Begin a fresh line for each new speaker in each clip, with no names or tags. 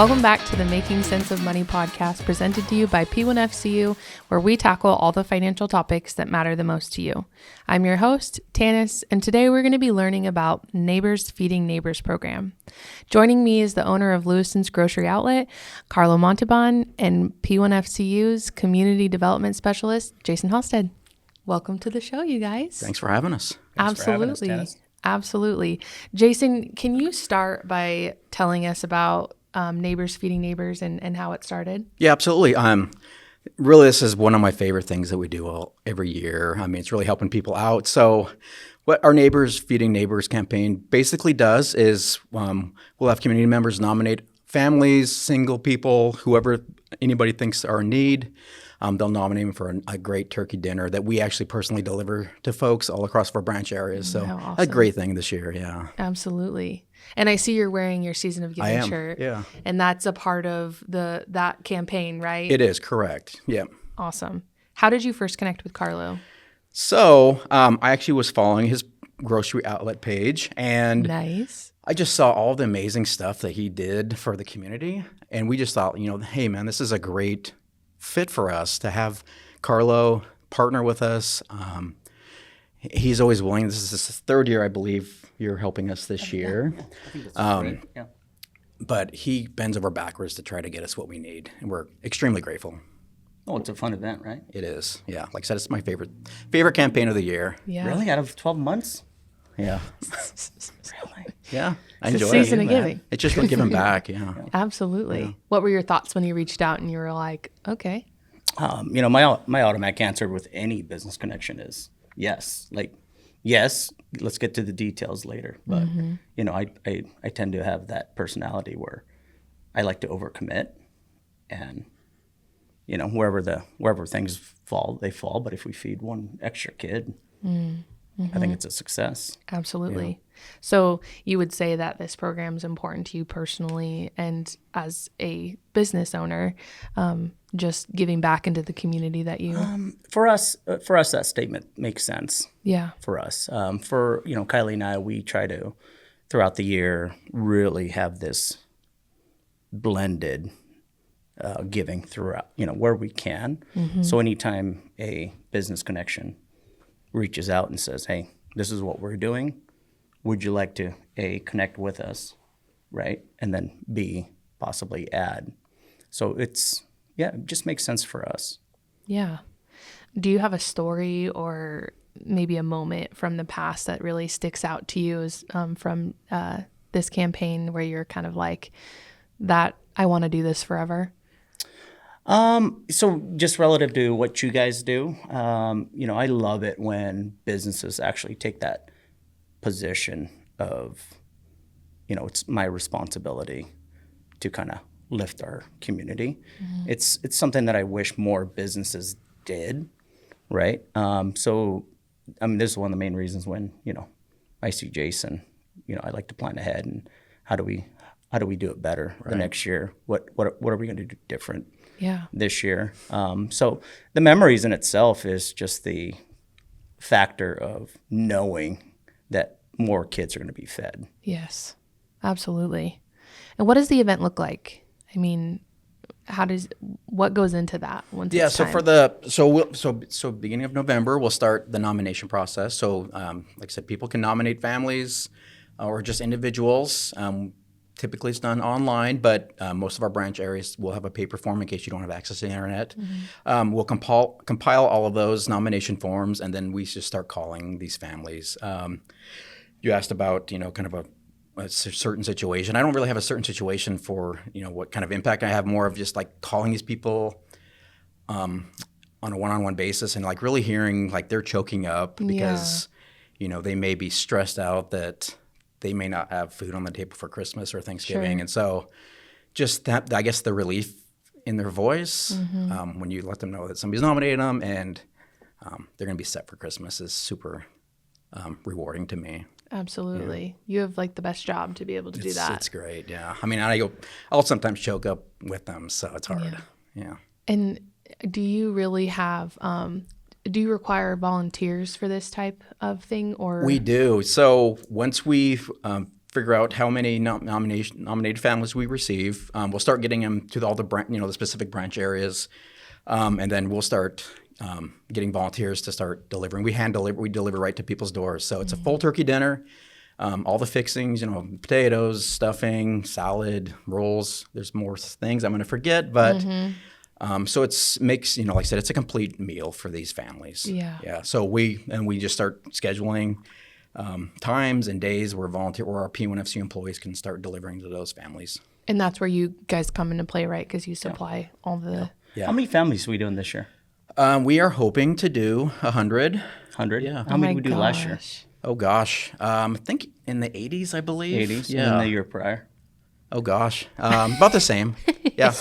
Welcome back to the Making Sense of Money podcast, presented to you by P1FCU, where we tackle all the financial topics that matter the most to you. I'm your host, Tanis, and today we're going to be learning about Neighbors Feeding Neighbors program. Joining me is the owner of Lewiston's Grocery Outlet, Carlo Montebon, and P1FCU's Community Development Specialist, Jason Halstead. Welcome to the show, you guys.
Thanks for having us.
Absolutely. Absolutely. Jason, can you start by telling us about Neighbors Feeding Neighbors and how it started?
Yeah, absolutely. Really, this is one of my favorite things that we do every year. I mean, it's really helping people out. So what our Neighbors Feeding Neighbors campaign basically does is we'll have community members nominate families, single people, whoever anybody thinks are in need. They'll nominate them for a great turkey dinner that we actually personally deliver to folks all across our branch areas. So
awesome.
A great thing this year, yeah.
Absolutely. And I see you're wearing your Season of Giving shirt.
Yeah.
And that's a part of that campaign, right?
It is, correct. Yeah.
Awesome. How did you first connect with Carlo?
So I actually was following his grocery outlet page, and
nice.
I just saw all the amazing stuff that he did for the community. And we just thought, hey, man, this is a great fit for us to have Carlo partner with us. He's always willing. This is his third year, I believe. You're helping us this year.
Yeah. I think that's great. Yeah.
But he bends over backwards to try to get us what we need, and we're extremely grateful.
Oh, it's a fun event, right?
It is, yeah. Like I said, it's my favorite campaign of the year.
Yeah.
Really? Out of 12 months?
Yeah.
Really?
Yeah. I
It's a
enjoy
season
it.
of giving.
It's just like giving back, yeah.
Absolutely.
Yeah.
What were your thoughts when you reached out and you were like, okay?
My automatic answer with any business connection is yes. Like, yes, let's get to the details later. But, I tend to have that personality where I like to overcommit, and, wherever things fall, they fall. But if we feed one extra kid, I think it's a success.
Absolutely.
Yeah.
So you would say that this program is important to you personally and as a business owner, just giving back into the community that you...
For us, that statement makes sense.
Yeah.
For us. For Kylie and I, we try to, throughout the year, really have this blended giving throughout, where we can. Mm-hmm. So anytime a business connection reaches out and says, hey, this is what we're doing, would you like to, A, connect with us, right? And then B, possibly add. So it just makes sense for us.
Yeah. Do you have a story or maybe a moment from the past that really sticks out to you as, from this campaign where you're kind of like, that I want to do this forever?
So just relative to what you guys do, I love it when businesses actually take that position of, it's my responsibility to kind of lift our community. Mm-hmm. It's something that I wish more businesses did, right? So, this is one of the main reasons when, I see Jason, I like to plan ahead and how do we do it better the next year? What are we going to do different?
Yeah.
This year. So the memories in itself is just the factor of knowing that more kids are going to be fed.
Yes, absolutely. And what does the event look like? I mean, what goes into that once it's time?
So beginning of November, we'll start the nomination process. So like I said, people can nominate families or just individuals. Typically, it's done online, but most of our branch areas will have a paper form in case you don't have access to the internet. Mm-hmm. We'll compile all of those nomination forms, and then we just start calling these families. You asked about, kind of a certain situation. I don't really have a certain situation for, what kind of impact I have. More of just like calling these people on a one-on-one basis and like really hearing like they're choking up because, they may be stressed out that they may not have food on the table for Christmas or Thanksgiving. Sure. And so just that, I guess the relief in their voice when you let them know that somebody's nominated them and they're going to be set for Christmas is super rewarding to me.
Absolutely. Yeah. You have like the best job to be able to do that.
It's great. Yeah. I mean, I'll sometimes choke up with them, so it's hard. Yeah.
And do you really have, do you require volunteers for this type of thing or?
We do. So once we figure out how many nominated families we receive. We'll start getting them to all the the specific branch areas, and then we'll start getting volunteers to start delivering. We deliver right to people's doors. So it's a full turkey dinner. All the fixings, potatoes, stuffing, salad, rolls. There's more things I'm going to forget, but so makes like I said, it's a complete meal for these families. Yeah. So we just start scheduling times and days where our P1FC employees can start delivering to those families.
And that's where you guys come into play, right? Because you supply all the.
Yeah. How many families are we doing this year?
We are hoping to do 100.
100?
Yeah.
How many did we do last year?
Oh, gosh. I think in the 80s, I believe.
80s?
Yeah.
And the year prior?
Oh, gosh. About the same. Yeah.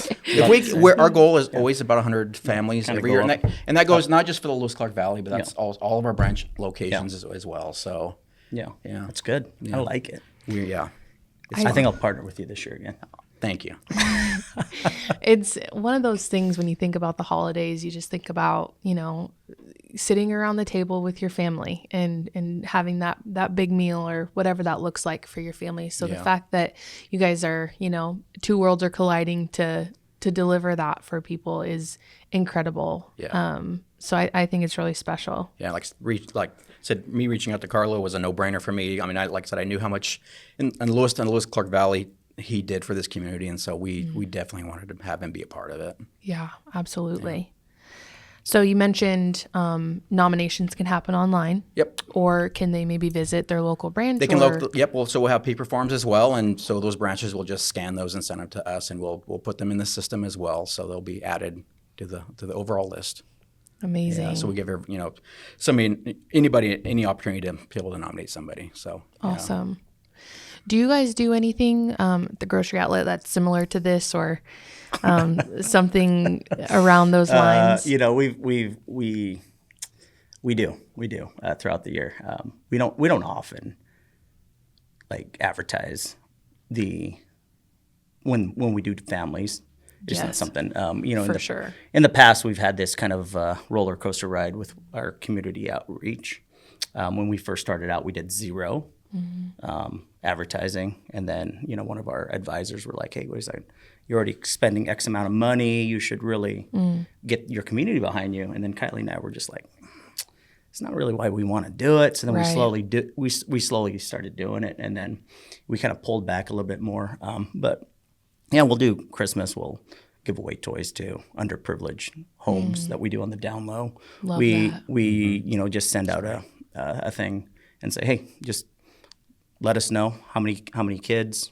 Our goal is always about 100 families every year. And that goes not just for the Lewis Clark Valley, but that's all of our branch locations as well. So,
yeah. That's good. I like it. I think I'll partner with you this year again.
Thank you.
It's one of those things when you think about the holidays, you just think about, sitting around the table with your family and having that big meal or whatever that looks like for your family. So the fact that you guys are, two worlds are colliding to deliver that for people is incredible.
Yeah.
So I think it's really special.
Yeah. Like said, me reaching out to Carlo was a no-brainer for me. I mean, like I said, I knew how much in Lewiston, Lewis Clark Valley he did for this community. And so we definitely wanted to have him be a part of it. Yeah,
absolutely. Yeah. So you mentioned nominations can happen online.
Yep.
Or can they maybe visit their local branch?
They can yep. Well, so we'll have paper forms as well, and so those branches will just scan those and send them to us, and we'll put them in the system as well, so they'll be added to the overall list.
Amazing.
Yeah, so we give anybody any opportunity to be able to nominate somebody. So
awesome. Yeah. Do you guys do anything at the grocery outlet that's similar to this, or something around those lines?
We do throughout the year. We don't often advertise when we do families. It's not something
sure.
In the past, we've had this kind of roller coaster ride with our community outreach. When we first started out, we did zero. Advertising, and then one of our advisors were like, "Hey, what is that? You're already spending X amount of money. You should really get your community behind you." And then Kylie and I were just like, "It's not really why we want to do it." So then we slowly started doing it, and then we kind of pulled back a little bit more. But yeah, we'll do Christmas. We'll give away toys to underprivileged homes that we do on the down low. We just send out a thing and say, "Hey, just let us know how many kids,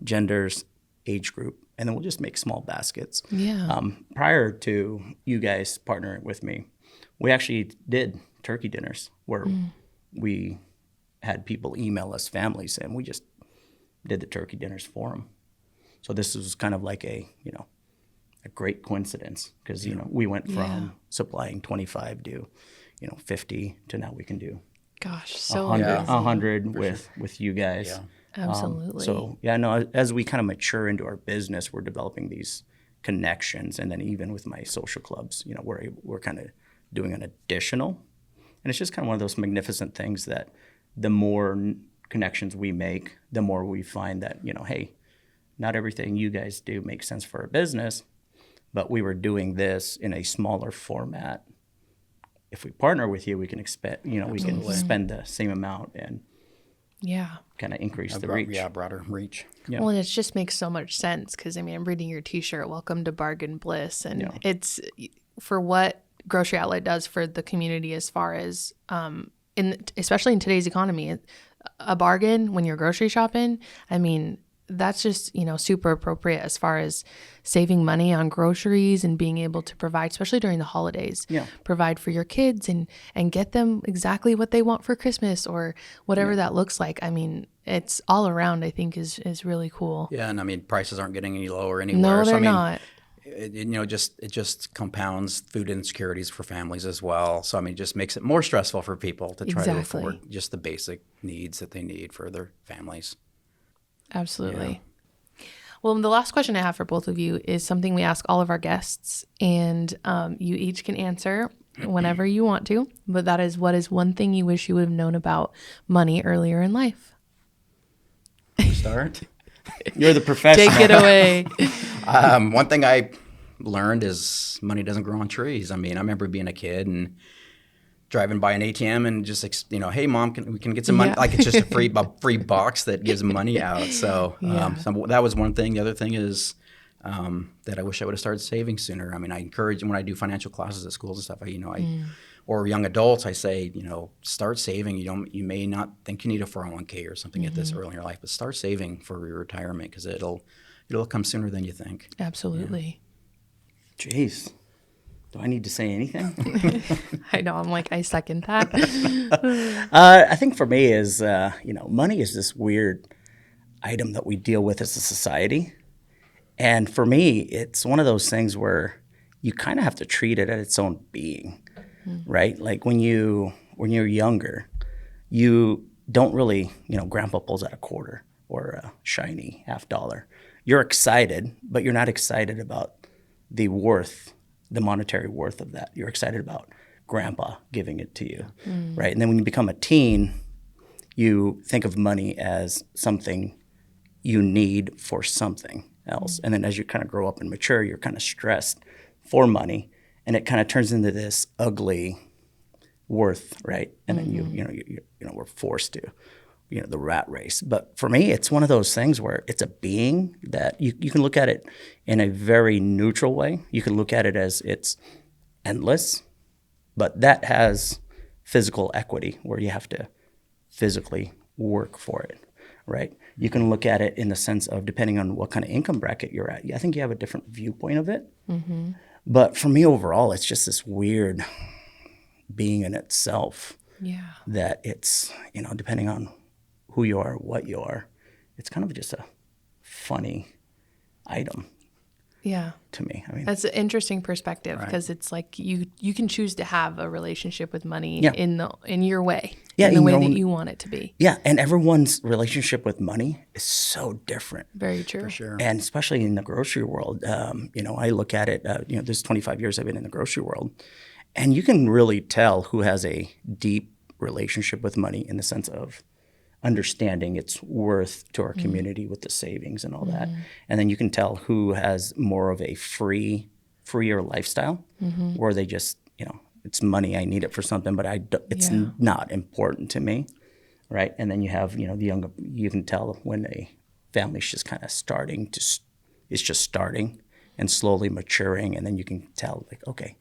genders, age group, and then we'll just make small baskets."
Yeah.
Prior to you guys partnering with me, we actually did turkey dinners where we had people email us families, and we just did the turkey dinners for them. So this was kind of like a great coincidence because we went from supplying 25 to 50 to now we can do.
Gosh, so
100 with you guys.
Yeah. Absolutely.
As we kind of mature into our business, we're developing these connections, and then even with my social clubs, we're kind of doing an additional, and it's just kind of one of those magnificent things that the more connections we make, the more we find that hey, not everything you guys do makes sense for our business, but we were doing this in a smaller format. If we partner with you, we can expect, we can spend the same amount and kind of increase the reach.
Yeah, broader reach.
Yeah. Well, and it just makes so much sense because, I'm reading your T-shirt, "Welcome to Bargain Bliss," and it's for what Grocery Outlet does for the community as far as, especially in today's economy, a bargain when you're grocery shopping, that's just, super appropriate as far as saving money on groceries and being able to provide, especially during the holidays, provide for your kids and get them exactly what they want for Christmas or whatever that looks like. It's all around, I think is really cool.
Yeah. And prices aren't getting any lower anywhere.
No, they're not.
It just compounds food insecurities for families as well. So, it just makes it more stressful for people to try to afford just the basic needs that they need for their families.
Absolutely. Yeah. Well, the last question I have for both of you is something we ask all of our guests, and you each can answer whenever you want to, but that is, what is one thing you wish you would have known about money earlier in life?
Start.
You're the professional.
Take it away.
One thing I learned is money doesn't grow on trees. I mean, I remember being a kid and driving by an ATM and just, hey, Mom, we can get some money?
Yeah.
Like it's just a free box that gives money out. So, so that was one thing. The other thing is that I wish I would have started saving sooner. I mean, I encourage when I do financial classes at schools and stuff, or young adults, I say, start saving. You may not think you need a 401k or something at this early in your life, but start saving for your retirement because it'll come sooner than you think.
Absolutely.
Yeah. Jeez. Do I need to say anything?
I know. I'm like, I second that.
I think for me is, money is this weird item that we deal with as a society. And for me, it's one of those things where you kind of have to treat it as its own being, right? Like when you're younger, you don't really, grandpa pulls out a quarter or a shiny $50. You're excited, but you're not excited about the monetary worth of that. You're excited about grandpa giving it to you, right? And then when you become a teen, you think of money as something you need for something else. And then as you kind of grow up and mature, you're kind of stressed for money, and it kind of turns into this ugly worth, right? And then we're forced to, the rat race. But for me, it's one of those things where it's a being that you can look at it in a very neutral way. You can look at it as it's endless, but that has physical equity where you have to physically work for it, right? You can look at it in the sense of depending on what kind of income bracket you're at. I think you have a different viewpoint of it. Mm-hmm. But for me overall, it's just this weird being in itself.
Yeah.
That it's, depending on who you are, what you are, it's kind of just a funny item.
Yeah.
To me. I mean,
that's an interesting perspective because it's like you can choose to have a relationship with money in your way, in the way that you want it to be.
Yeah, and everyone's relationship with money is so different.
Very true.
For sure.
And especially in the grocery world, I look at it, there's 25 years I've been in the grocery world, and you can really tell who has a deep relationship with money in the sense of understanding its worth to our community with the savings and all that. And then you can tell who has more of a freer lifestyle where they just, it's money, I need it for something, but it's not important to me, right? And then you have, the younger, you can tell when a family's just kind of it's just starting and slowly maturing. And then you can tell like, okay,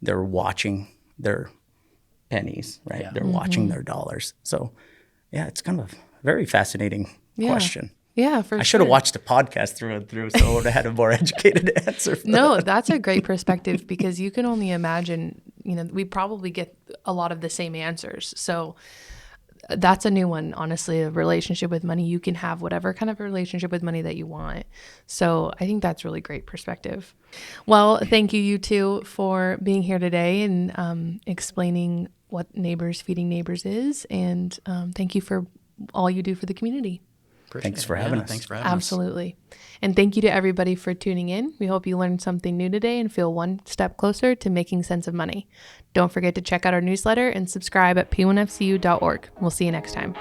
they're watching their pennies, right? Yeah. They're watching their dollars. So yeah, it's kind of a very fascinating question.
Yeah, for sure.
I should have watched the podcast through and through so I would have had a more educated answer.
No, that's a great perspective because you can only imagine, we probably get a lot of the same answers. So that's a new one, honestly, a relationship with money. You can have whatever kind of relationship with money that you want. So I think that's really great perspective. Well, thank you two, for being here today and explaining what Neighbors Feeding Neighbors is. And thank you for all you do for the community.
Thanks for having us.
Thanks for having us.
Absolutely. And thank you to everybody for tuning in. We hope you learned something new today and feel one step closer to making sense of money. Don't forget to check out our newsletter and subscribe at p1fcu.org. We'll see you next time.